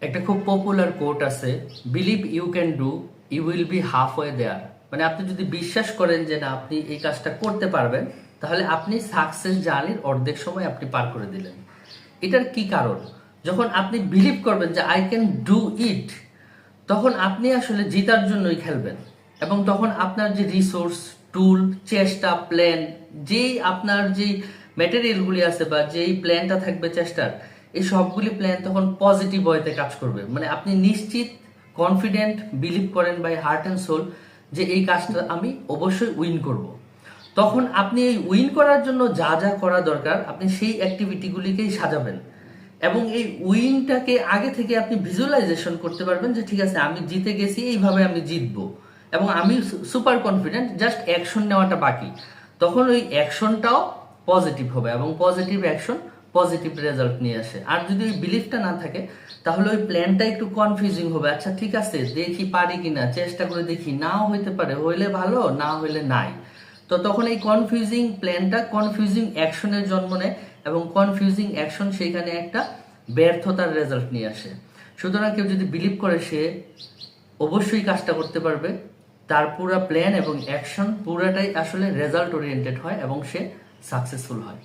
একটা খুব popular quote আছে, believe you can do, you will be half way there. মানে আপনি যদি বিশ্বাস করেন যে না আপনি এই কাজটা করতে পারবেন, তাহলে আপনি সাকসেস জার্নির অর্ধেক সময় আপনি পার করে দিলেন। এটার কি কারণ? যখন আপনি বিলিভ করবেন যে আই ক্যান ডু ইট, তখন আপনি আসলে জিতার জন্যই খেলবেন। এবং তখন আপনার যে রিসোর্স, টুল, চেষ্টা, প্ল্যান, যেই আপনার যেই ম্যাটেরিয়ালগুলি আছে বা যেই প্ল্যানটা থাকবে চেষ্টার, এই সবগুলি প্ল্যান তখন পজিটিভ ওয়েতে কাজ করবে। মানে আপনি নিশ্চিত, কনফিডেন্ট, বিলিভ করেন বাই হার্ট অ্যান্ড সোল যে এই কাজটা আমি অবশ্যই উইন করব। তখন আপনি এই উইন করার জন্য যা যা করা দরকার আপনি সেই অ্যাক্টিভিটিগুলিকেই সাজাবেন। এবং এই উইনটাকে আগে থেকে আপনি ভিজুয়ালাইজেশন করতে পারবেন যে ঠিক আছে আমি জিতে গেছি, এইভাবে আমি জিতবো এবং আমি সুপার কনফিডেন্ট, জাস্ট অ্যাকশন নেওয়াটা বাকি। তখন ওই অ্যাকশনটাও পজিটিভ হবে এবং পজিটিভ অ্যাকশন পজিটিভ রেজাল্ট নিয়ে আসে। আর যদি ওই বিলিফটা না থাকে তাহলে ওই প্ল্যানটা একটু কনফিউজিং হবে। আচ্ছা ঠিক আছে, দেখি পারি কিনা, চেষ্টা করে দেখি, নাও হইতে পারে, হইলে ভালো, না হইলে নাই। তো তখন এই কনফিউজিং প্ল্যানটা কনফিউজিং অ্যাকশনের জন্ম নেয় এবং কনফিউজিং অ্যাকশন সেখানে একটা ব্যর্থতার রেজাল্ট নিয়ে আসে। সুতরাং কেউ যদি বিলিভ করে সে অবশ্যই কাজটা করতে পারবে, তার পুরো প্ল্যান এবং অ্যাকশন পুরাটাই আসলে রেজাল্ট ওরিয়েন্টেড হয় এবং সে সাকসেসফুল হয়।